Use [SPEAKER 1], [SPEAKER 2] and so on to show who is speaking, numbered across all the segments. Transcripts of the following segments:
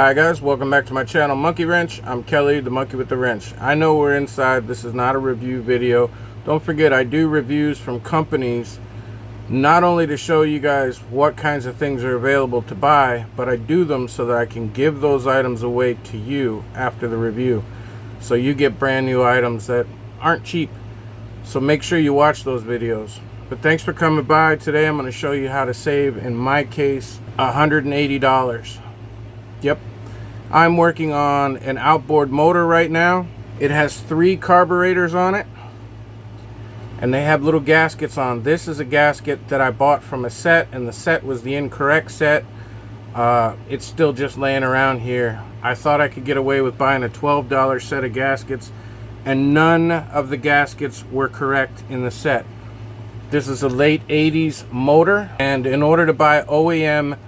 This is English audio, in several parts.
[SPEAKER 1] Hi guys, welcome back to my channel Monkey Wrench. I'm Kelly, the monkey with the wrench. I know we're inside. This is not a review video. Don't forget, I do reviews from companies, not only to show you guys what kinds of things are available to buy, but I do them so that I can give those items away to you after the review. So you get brand new items that aren't cheap. So make sure you watch those videos. But thanks for coming by. Today I'm going to show you how to save, in my case, $180. Yep, I'm working on an outboard motor right now. It has 3 carburetors on it, and they have little gaskets on. This is a gasket that I bought from a set, and the set was the incorrect set. It's still just laying around here. I thought I could get away with buying a $12 set of gaskets, and none of the gaskets were correct in the set. This is a late 80s motor, and in order to buy OEM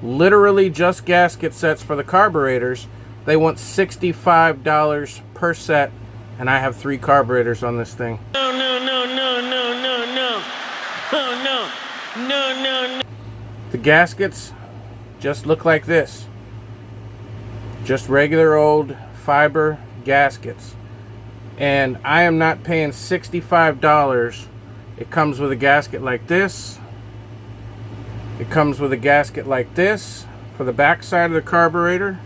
[SPEAKER 1] literally just gasket sets for the carburetors, they want $65 per set, and I have 3 carburetors on this thing. No. The gaskets just look like this. Just regular old fiber gaskets. And I am not paying $65. It comes with a gasket like this. It comes with a gasket like this for the back side of the carburetor.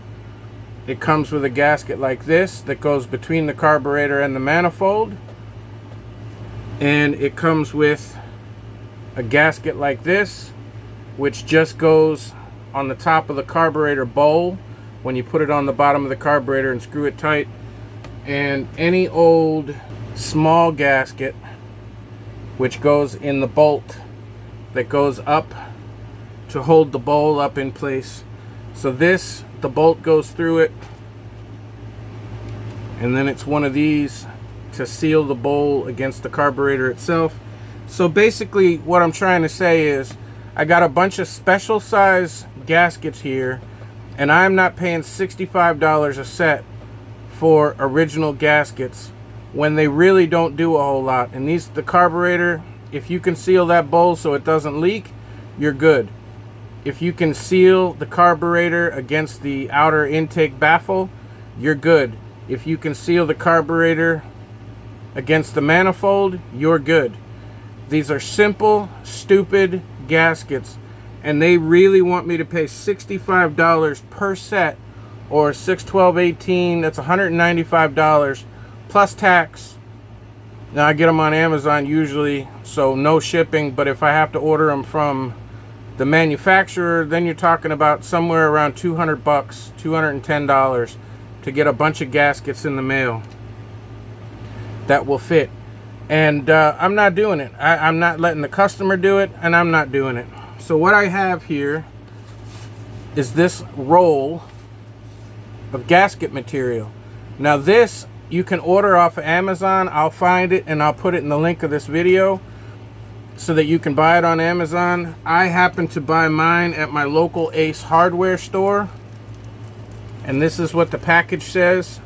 [SPEAKER 1] It comes with a gasket like this that goes between the carburetor and the manifold. And it comes with a gasket like this, which just goes on the top of the carburetor bowl when you put it on the bottom of the carburetor and screw it tight. And any old small gasket which goes in the bolt that goes up to hold the bowl up in place. So this, the bolt goes through it, and then it's one of these to seal the bowl against the carburetor itself. So basically what I'm trying to say is I got a bunch of special size gaskets here, and I'm not paying $65 a set for original gaskets when they really don't do a whole lot. And these, the carburetor, if you can seal that bowl so it doesn't leak, you're good. If you can seal the carburetor against the outer intake baffle, you're good. If you can seal the carburetor against the manifold, you're good. These are simple, stupid gaskets, and they really want me to pay $65 per set, or 6, 12, 18, that's $195 plus tax. Now I get them on Amazon usually, so no shipping, but if I have to order them from the manufacturer, then you're talking about somewhere around $200, $210 to get a bunch of gaskets in the mail that will fit. And I'm not doing it. I'm not letting the customer do it, and I'm not doing it. So what I have here is this roll of gasket material. Now this you can order off of Amazon. I'll find it and I'll put it in the link of this video so that you can buy it on Amazon. I happen to buy mine at my local Ace hardware store, and this is what the package says.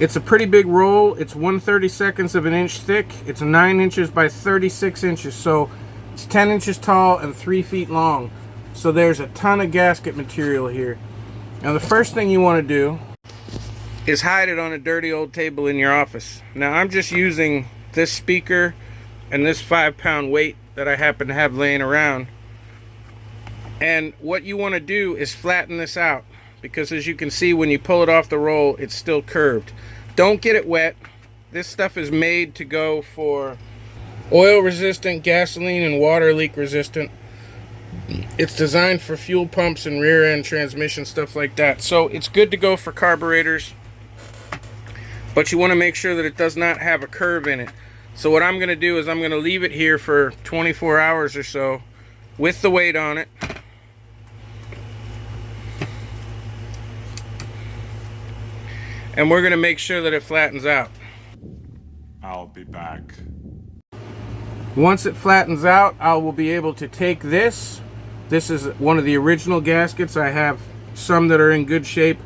[SPEAKER 1] It's a pretty big roll. It's 1/32 of an inch thick. It's 9 inches by 36 inches, so it's 10 inches tall and 3 feet long. So there's a ton of gasket material here. Now the first thing you want to do is hide it on a dirty old table in your office. Now I'm just using this speaker and this 5-pound weight that I happen to have laying around. And what you want to do is flatten this out, because as you can see, when you pull it off the roll, it's still curved. Don't get it wet. This stuff is made to go for oil resistant, gasoline and water leak resistant. It's designed for fuel pumps and rear end transmission, stuff like that. So it's good to go for carburetors, but you want to make sure that it does not have a curve in it. So what I'm going to do is I'm going to leave it here for 24 hours or so with the weight on it. And we're going to make sure that it flattens out.
[SPEAKER 2] I'll be back.
[SPEAKER 1] Once it flattens out, I will be able to take this. This is one of the original gaskets. I have some that are in good shape.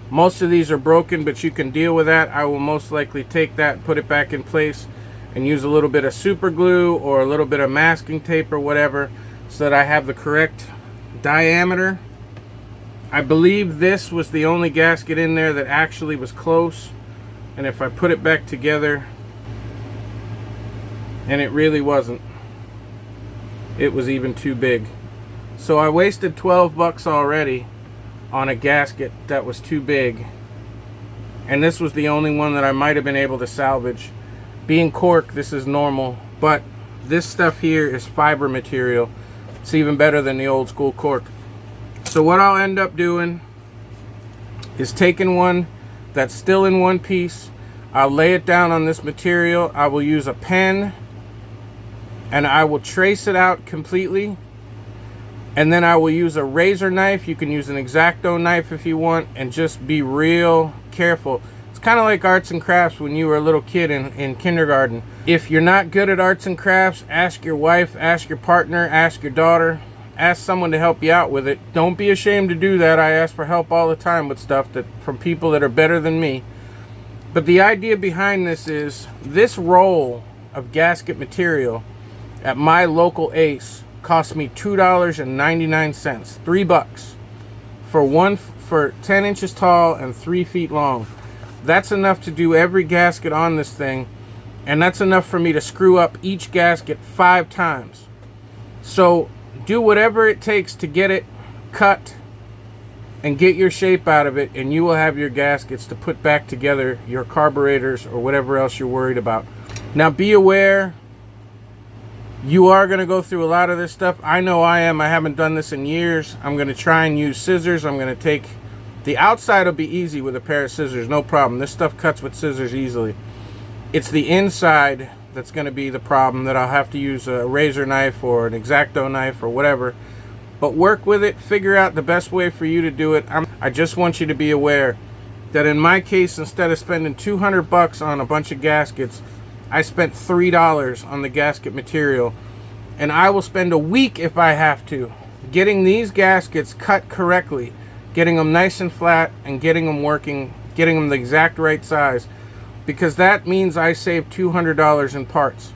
[SPEAKER 1] Most of these are broken, but you can deal with that. I will most likely take that, put it back in place, and use a little bit of super glue or a little bit of masking tape or whatever, so that I have the correct diameter. I believe this was the only gasket in there that actually was close. And if I put it back together, and it really wasn't. It was even too big. So I wasted 12 bucks already on a gasket that was too big. And this was the only one that I might have been able to salvage. Being cork, this is normal, but this stuff here is fiber material. It's even better than the old school cork. So what I'll end up doing is taking one that's still in one piece. I'll lay it down on this material. I will use a pen and I will trace it out completely. And then I will use a razor knife. You can use an X-Acto knife if you want, and just be real careful. It's kind of like arts and crafts when you were a little kid in kindergarten. If you're not good at arts and crafts, ask your wife, ask your partner, ask your daughter, ask someone to help you out with it. Don't be ashamed to do that. I ask for help all the time with stuff from people that are better than me. But the idea behind this is, this roll of gasket material at my local Ace cost me $2.99, $3 for 10 inches tall and 3 feet long. That's enough to do every gasket on this thing, and that's enough for me to screw up each gasket 5 times. So do whatever it takes to get it cut and get your shape out of it, and you will have your gaskets to put back together your carburetors or whatever else you're worried about. Now be aware, you are going to go through a lot of this stuff. I know I am. I haven't done this in years. I'm going to try and use scissors. I'm going to take the outside will be easy with a pair of scissors, no problem. This stuff cuts with scissors easily. It's the inside that's going to be the problem, that I'll have to use a razor knife or an X-Acto knife or whatever. But work with it, figure out the best way for you to do it. I just want you to be aware that in my case, instead of spending 200 bucks on a bunch of gaskets, I spent $3 on the gasket material. And I will spend a week, if I have to, getting these gaskets cut correctly, getting them nice and flat, and getting them working, getting them the exact right size, because that means I saved $200 in parts.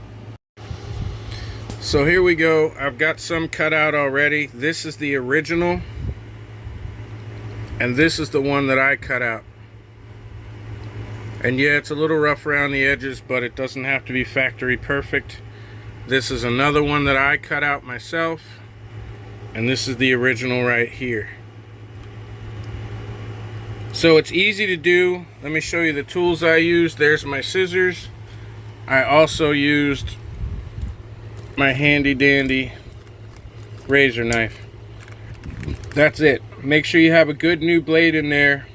[SPEAKER 1] So here we go. I've got some cut out already. This is the original, and this is the one that I cut out. And yeah, it's a little rough around the edges, but it doesn't have to be factory perfect. This is another one that I cut out myself, and this is the original right here. So it's easy to do. Let me show you the tools I used. There's my scissors. I also used my handy dandy razor knife. That's it. Make sure you have a good new blade in there.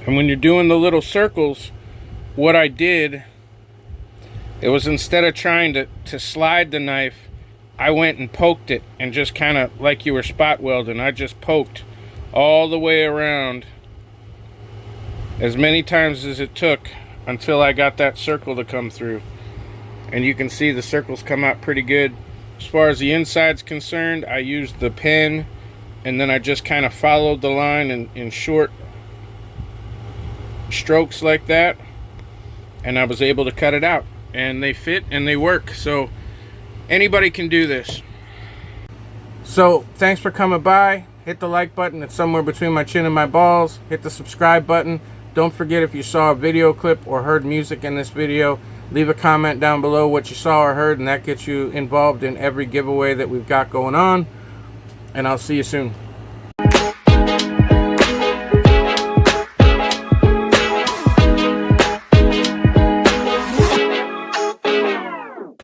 [SPEAKER 1] And when you're doing the little circles, what I did, it was, instead of trying to slide the knife, I went and poked it, and just kind of like you were spot welding, I just poked all the way around as many times as it took until I got that circle to come through. And you can see the circles come out pretty good. As far as the inside's concerned, I used the pen, and then I just kind of followed the line in short strokes like that, and I was able to cut it out, and they fit and they work. So anybody can do this. So thanks for coming by. Hit the like button. It's somewhere between my chin and my balls. Hit the subscribe button. Don't forget, if you saw a video clip or heard music in this video, leave a comment down below what you saw or heard, and that gets you involved in every giveaway that we've got going on. And I'll see you soon.